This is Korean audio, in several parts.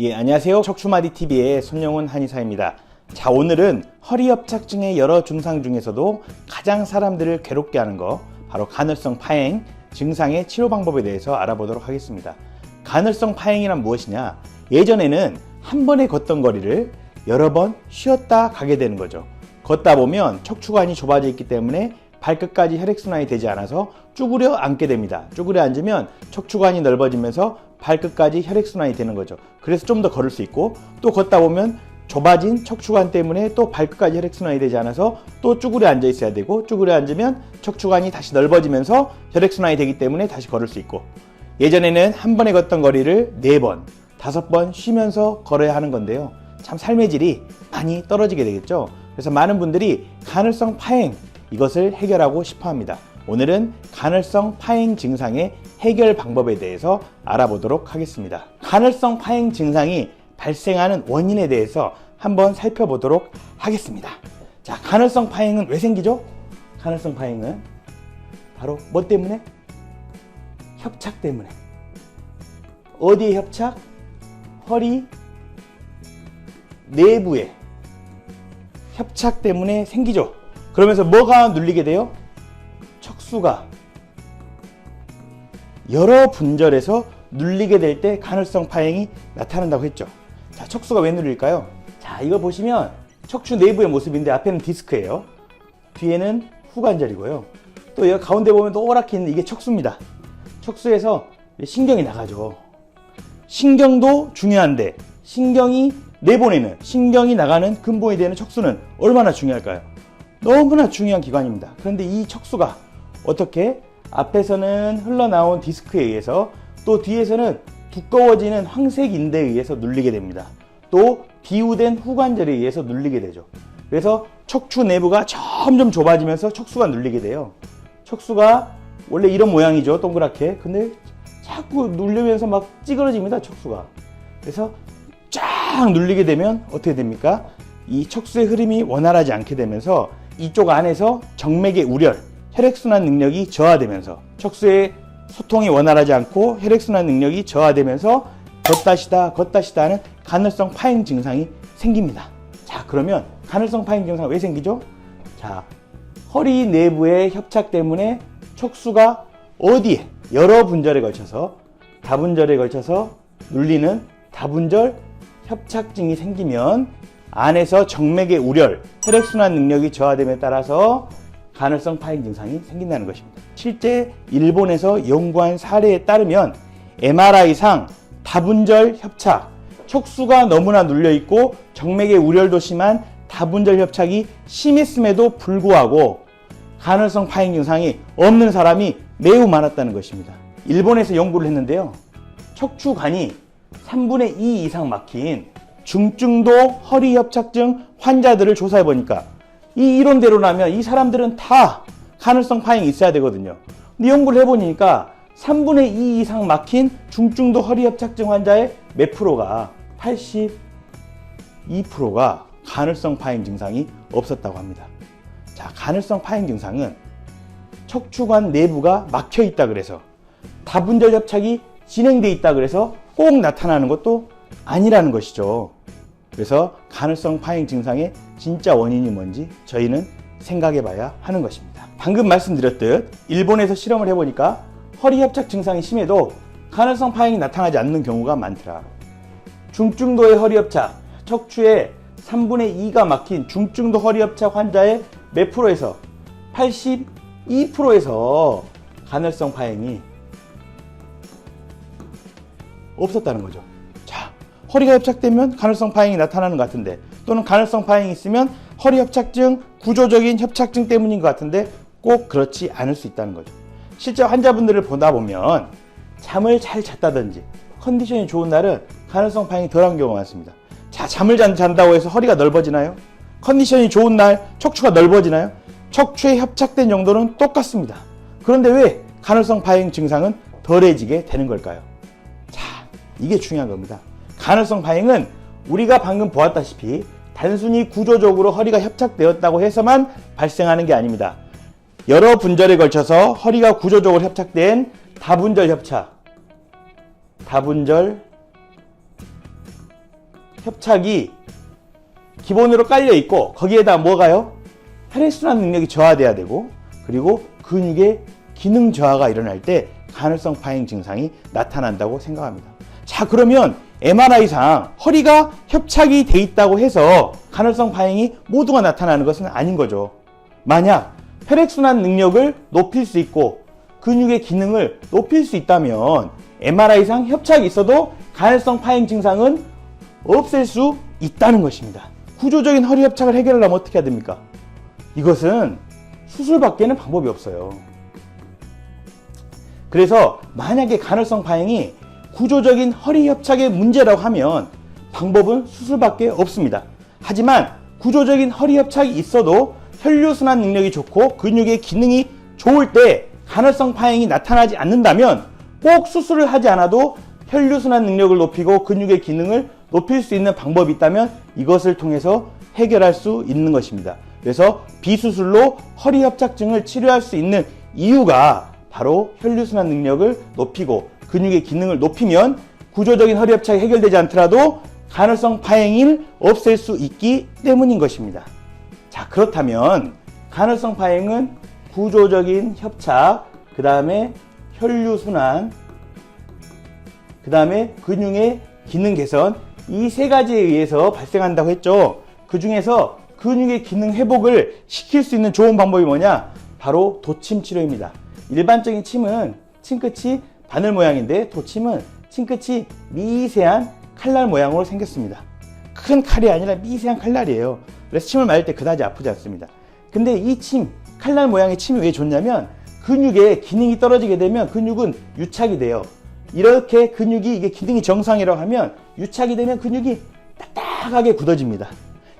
예, 안녕하세요. 척추마디TV의 손영훈 한의사입니다. 자, 오늘은 허리 협착증의 여러 증상 중에서도 가장 사람들을 괴롭게 하는 거, 바로 간헐성 파행 증상의 치료 방법에 대해서 알아보도록 하겠습니다. 간헐성 파행이란 무엇이냐? 예전에는 한 번에 걷던 거리를 여러 번 쉬었다 가게 되는 거죠. 걷다 보면 척추관이 좁아져 있기 때문에 발끝까지 혈액순환이 되지 않아서 쭈그려 앉게 됩니다. 쭈그려 앉으면 척추관이 넓어지면서 발끝까지 혈액순환이 되는 거죠. 그래서 좀 더 걸을 수 있고, 또 걷다 보면 좁아진 척추관 때문에 또 발끝까지 혈액순환이 되지 않아서 또 쭈그려 앉아 있어야 되고, 쭈그려 앉으면 척추관이 다시 넓어지면서 혈액순환이 되기 때문에 다시 걸을 수 있고, 예전에는 한 번에 걷던 거리를 4번, 5번 쉬면서 걸어야 하는 건데요. 참 삶의 질이 많이 떨어지게 되겠죠. 그래서 많은 분들이 간헐성 파행, 이것을 해결하고 싶어 합니다. 오늘은 간헐성 파행 증상의 해결 방법에 대해서 알아보도록 하겠습니다. 간헐성 파행 증상이 발생하는 원인에 대해서 한번 살펴보도록 하겠습니다. 자, 간헐성 파행은 왜 생기죠? 간헐성 파행은 바로 뭐 때문에? 협착 때문에. 어디에 협착? 허리 내부에 협착 때문에 생기죠. 그러면서 뭐가 눌리게 돼요? 척수가 여러 분절에서 눌리게 될 때 간헐성 파행이 나타난다고 했죠. 자, 척수가 왜 눌릴까요? 자, 이거 보시면 척추 내부의 모습인데 앞에는 디스크예요. 뒤에는 후관절이고요. 또 여기 가운데 보면 노랗게 있는 이게 척수입니다. 척수에서 신경이 나가죠. 신경도 중요한데 신경이 내보내는, 신경이 나가는 근본이 되는 척수는 얼마나 중요할까요? 너무나 중요한 기관입니다. 그런데 이 척수가 어떻게 앞에서는 흘러나온 디스크에 의해서, 또 뒤에서는 두꺼워지는 황색 인대에 의해서 눌리게 됩니다. 또 비우된 후관절에 의해서 눌리게 되죠. 그래서 척추 내부가 점점 좁아지면서 척수가 눌리게 돼요. 척수가 원래 이런 모양이죠, 동그랗게. 근데 자꾸 눌리면서 막 찌그러집니다, 척수가. 그래서 쫙 눌리게 되면 어떻게 됩니까? 이 척수의 흐름이 원활하지 않게 되면서 이쪽 안에서 정맥의 우렬, 혈액순환 능력이 저하되면서 척수의 소통이 원활하지 않고 혈액순환 능력이 저하되면서 걷다 쉬다 하는 간헐성 파행 증상이 생깁니다. 자, 그러면 간헐성 파행 증상 왜 생기죠? 자, 허리 내부의 협착 때문에 척수가 어디에? 여러 분절에 걸쳐서, 다분절에 걸쳐서 눌리는 다분절 협착증이 생기면 안에서 정맥의 우렬, 혈액순환 능력이 저하됨에 따라서 간헐성 파행 증상이 생긴다는 것입니다. 실제 일본에서 연구한 사례에 따르면 MRI상 다분절 협착, 척수가 너무나 눌려있고 정맥의 우렬도 심한 다분절 협착이 심했음에도 불구하고 간헐성 파행 증상이 없는 사람이 매우 많았다는 것입니다. 일본에서 연구를 했는데요. 척추관이 3분의 2 이상 막힌 중증도 허리협착증 환자들을 조사해 보니까 이 이론대로라면 이 사람들은 다 간헐성 파행이 있어야 되거든요. 근데 연구를 해보니까 3분의 2 이상 막힌 중증도 허리협착증 환자의 몇 프로가, 82%가 간헐성 파행 증상이 없었다고 합니다. 자, 간헐성 파행 증상은 척추관 내부가 막혀 있다 그래서, 다분절 협착이 진행돼 있다 그래서 꼭 나타나는 것도 아니라는 것이죠. 그래서 간헐성 파행 증상의 진짜 원인이 뭔지 저희는 생각해 봐야 하는 것입니다. 방금 말씀드렸듯 일본에서 실험을 해보니까 허리 협착 증상이 심해도 간헐성 파행이 나타나지 않는 경우가 많더라. 중증도의 허리 협착, 척추의 3분의 2가 막힌 중증도 허리 협착 환자의 몇 프로에서 82%에서 간헐성 파행이 없었다는 거죠. 자, 허리가 협착되면 간헐성 파행이 나타나는 것 같은데, 또는 간헐성 파행이 있으면 허리 협착증, 구조적인 협착증 때문인 것 같은데 꼭 그렇지 않을 수 있다는 거죠. 실제 환자분들을 보다 보면 잠을 잘 잤다든지 컨디션이 좋은 날은 간헐성 파행이 덜한 경우가 많습니다. 자, 잠을 잔다고 해서 허리가 넓어지나요? 컨디션이 좋은 날 척추가 넓어지나요? 척추의 협착된 정도는 똑같습니다. 그런데 왜 간헐성 파행 증상은 덜해지게 되는 걸까요? 자, 이게 중요한 겁니다. 간헐성 파행은 우리가 방금 보았다시피 단순히 구조적으로 허리가 협착되었다고 해서만 발생하는 게 아닙니다. 여러 분절에 걸쳐서 허리가 구조적으로 협착된 다분절 협착, 다분절 협착이 기본으로 깔려 있고 거기에다 뭐가요? 혈액순환 능력이 저하돼야 되고 그리고 근육의 기능 저하가 일어날 때 간헐성 파행 증상이 나타난다고 생각합니다. 자, 그러면 MRI상 허리가 협착이 돼 있다고 해서 간헐성 파행이 모두가 나타나는 것은 아닌 거죠. 만약 혈액순환 능력을 높일 수 있고 근육의 기능을 높일 수 있다면 MRI상 협착이 있어도 간헐성 파행 증상은 없앨 수 있다는 것입니다. 구조적인 허리 협착을 해결하려면 어떻게 해야 됩니까? 이것은 수술밖에는 방법이 없어요. 그래서 만약에 간헐성 파행이 구조적인 허리 협착의 문제라고 하면 방법은 수술밖에 없습니다. 하지만 구조적인 허리 협착이 있어도 혈류순환 능력이 좋고 근육의 기능이 좋을 때 간헐성 파행이 나타나지 않는다면 꼭 수술을 하지 않아도 혈류순환 능력을 높이고 근육의 기능을 높일 수 있는 방법이 있다면 이것을 통해서 해결할 수 있는 것입니다. 그래서 비수술로 허리 협착증을 치료할 수 있는 이유가 바로 혈류순환 능력을 높이고 근육의 기능을 높이면 구조적인 허리 협착이 해결되지 않더라도 간헐성 파행을 없앨 수 있기 때문인 것입니다. 자, 그렇다면 간헐성 파행은 구조적인 협착, 그 다음에 혈류순환, 그 다음에 근육의 기능 개선, 이 세 가지에 의해서 발생한다고 했죠. 그 중에서 근육의 기능 회복을 시킬 수 있는 좋은 방법이 뭐냐? 바로 도침 치료입니다. 일반적인 침은 침끝이 바늘 모양인데 도침은 침끝이 미세한 칼날 모양으로 생겼습니다. 큰 칼이 아니라 미세한 칼날이에요. 그래서 침을 맞을 때 그다지 아프지 않습니다. 근데 이 침, 칼날 모양의 침이 왜 좋냐면 근육의 기능이 떨어지게 되면 근육은 유착이 돼요. 이렇게 근육이 이게 기능이 정상이라고 하면 유착이 되면 근육이 딱딱하게 굳어집니다.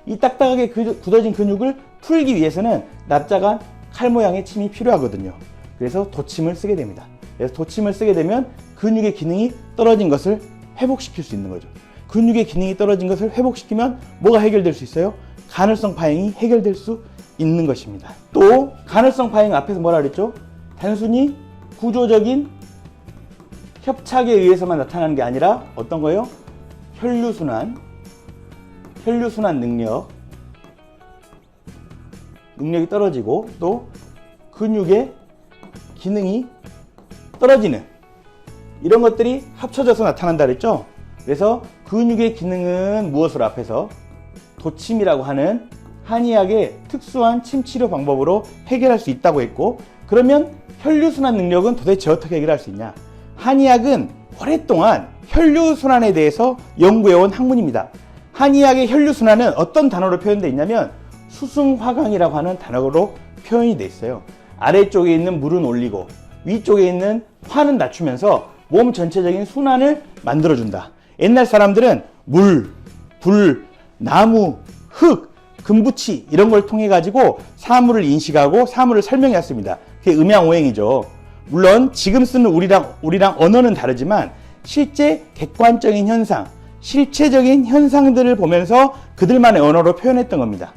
이 딱딱하게 굳어진 근육을 풀기 위해서는 납작한 칼 모양의 침이 필요하거든요. 그래서 도침을 쓰게 됩니다. 그래서 도침을 쓰게 되면 근육의 기능이 떨어진 것을 회복시킬 수 있는 거죠. 근육의 기능이 떨어진 것을 회복시키면 뭐가 해결될 수 있어요? 간헐성 파행이 해결될 수 있는 것입니다. 또 간헐성 파행 앞에서 뭐라 그랬죠? 단순히 구조적인 협착에 의해서만 나타나는 게 아니라 어떤 거예요? 혈류순환 능력이 떨어지고 또 근육의 기능이 떨어지는 이런 것들이 합쳐져서 나타난다 그랬죠? 그래서 근육의 기능은 무엇으로 앞에서 도침이라고 하는 한의학의 특수한 침치료 방법으로 해결할 수 있다고 했고, 그러면 혈류순환 능력은 도대체 어떻게 해결할 수 있냐? 한의학은 오랫동안 혈류순환에 대해서 연구해온 학문입니다. 한의학의 혈류순환은 어떤 단어로 표현되어 있냐면 수승화강이라고 하는 단어로 표현이 되어 있어요. 아래쪽에 있는 물은 올리고 위쪽에 있는 화는 낮추면서 몸 전체적인 순환을 만들어준다. 옛날 사람들은 물, 불, 나무, 흙, 금부치 이런 걸 통해 가지고 사물을 인식하고 사물을 설명했습니다. 그게 음양오행이죠. 물론 지금 쓰는 우리랑 언어는 다르지만 실제 객관적인 현상, 실체적인 현상들을 보면서 그들만의 언어로 표현했던 겁니다.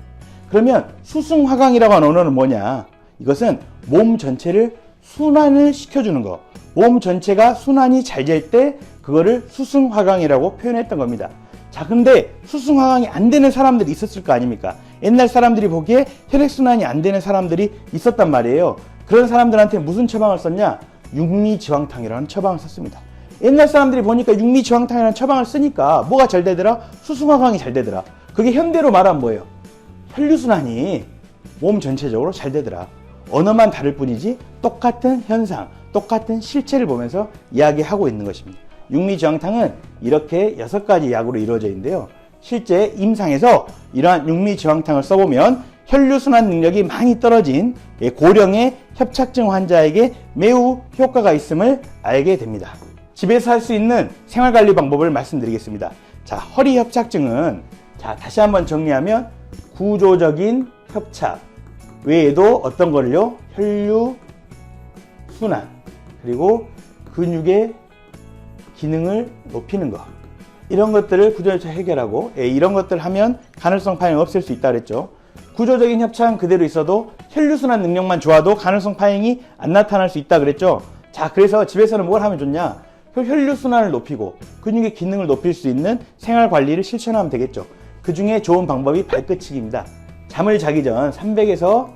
그러면 수승화강이라고 하는 언어는 뭐냐? 이것은 몸 전체를 순환을 시켜주는 거. 몸 전체가 순환이 잘 될 때 그거를 수승화강이라고 표현했던 겁니다. 자, 근데 수승화강이 안 되는 사람들이 있었을 거 아닙니까? 옛날 사람들이 보기에 혈액순환이 안 되는 사람들이 있었단 말이에요. 그런 사람들한테 무슨 처방을 썼냐? 육미지황탕이라는 처방을 썼습니다. 옛날 사람들이 보니까 육미지황탕이라는 처방을 쓰니까 뭐가 잘 되더라? 수승화강이 잘 되더라. 그게 현대로 말하면 뭐예요? 혈류순환이 몸 전체적으로 잘 되더라. 언어만 다를 뿐이지 똑같은 현상, 똑같은 실체를 보면서 이야기하고 있는 것입니다. 육미지황탕은 이렇게 6가지 약으로 이루어져 있는데요. 실제 임상에서 이러한 육미지황탕을 써보면 혈류순환 능력이 많이 떨어진 고령의 협착증 환자에게 매우 효과가 있음을 알게 됩니다. 집에서 할 수 있는 생활관리 방법을 말씀드리겠습니다. 자, 허리 협착증은 자, 다시 한번 정리하면 구조적인 협착 외에도 어떤 거를요? 혈류순환 그리고 근육의 기능을 높이는 것, 이런 것들을 구조적으로 해결하고 이런 것들을 하면 간헐성 파행을 없앨 수 있다 그랬죠. 구조적인 협착은 그대로 있어도 혈류순환 능력만 좋아도 간헐성 파행이 안 나타날 수 있다 그랬죠. 자, 그래서 집에서는 뭘 하면 좋냐? 혈류순환을 높이고 근육의 기능을 높일 수 있는 생활관리를 실천하면 되겠죠. 그 중에 좋은 방법이 발끝치기입니다. 잠을 자기 전 300에서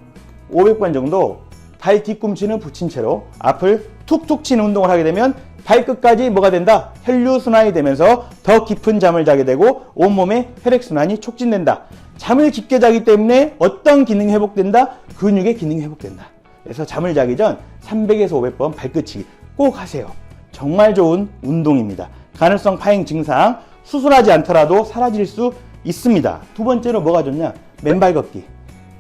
500번 정도 발 뒤꿈치는 붙인 채로 앞을 툭툭 치는 운동을 하게 되면 발끝까지 뭐가 된다? 혈류순환이 되면서 더 깊은 잠을 자게 되고 온몸의 혈액순환이 촉진된다. 잠을 깊게 자기 때문에 어떤 기능이 회복된다? 근육의 기능이 회복된다. 그래서 잠을 자기 전 300에서 500번 발끝치기 꼭 하세요. 정말 좋은 운동입니다. 간헐성 파행 증상 수술하지 않더라도 사라질 수 있습니다. 두 번째로 뭐가 좋냐? 맨발 걷기.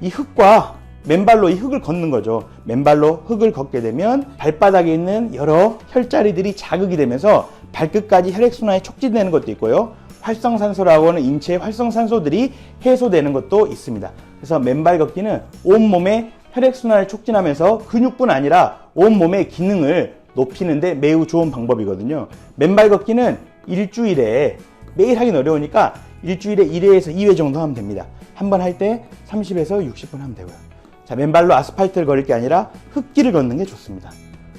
이 흙과 맨발로 이 흙을 걷는 거죠. 맨발로 흙을 걷게 되면 발바닥에 있는 여러 혈자리들이 자극이 되면서 발끝까지 혈액순환이 촉진되는 것도 있고요. 활성산소라고 하는 인체의 활성산소들이 해소되는 것도 있습니다. 그래서 맨발 걷기는 온몸의 혈액순환을 촉진하면서 근육뿐 아니라 온몸의 기능을 높이는데 매우 좋은 방법이거든요. 맨발 걷기는 일주일에 매일 하긴 어려우니까 일주일에 1회에서 2회 정도 하면 됩니다. 한 번 할 때 30에서 60분 하면 되고요. 자, 맨발로 아스팔트를 걸을 게 아니라 흙길을 걷는 게 좋습니다.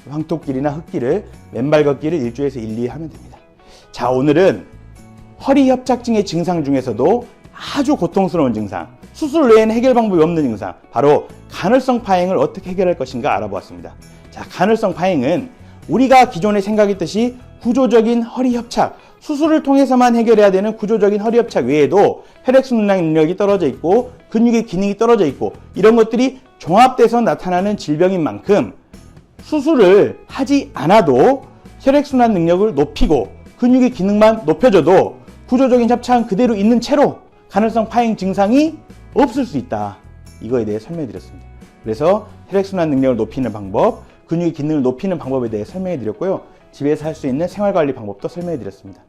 황토길이나 흙길을 맨발 걷기를 일주일에서 1, 2회 하면 됩니다. 자, 오늘은 허리 협착증의 증상 중에서도 아주 고통스러운 증상, 수술 외에는 해결 방법이 없는 증상, 바로 간헐성 파행을 어떻게 해결할 것인가 알아보았습니다. 자, 간헐성 파행은 우리가 기존에 생각했듯이 구조적인 허리 협착, 수술을 통해서만 해결해야 되는 구조적인 허리 협착 외에도 혈액순환 능력이 떨어져 있고 근육의 기능이 떨어져 있고 이런 것들이 종합돼서 나타나는 질병인 만큼 수술을 하지 않아도 혈액순환 능력을 높이고 근육의 기능만 높여줘도 구조적인 협착은 그대로 있는 채로 간헐성 파행 증상이 없을 수 있다. 이거에 대해 설명해드렸습니다. 그래서 혈액순환 능력을 높이는 방법, 근육의 기능을 높이는 방법에 대해 설명해드렸고요. 집에서 할 수 있는 생활관리 방법도 설명해드렸습니다.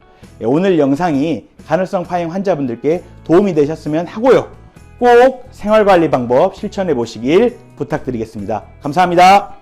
오늘 영상이 간헐성 파행 환자분들께 도움이 되셨으면 하고요. 꼭 생활관리 방법 실천해 보시길 부탁드리겠습니다. 감사합니다.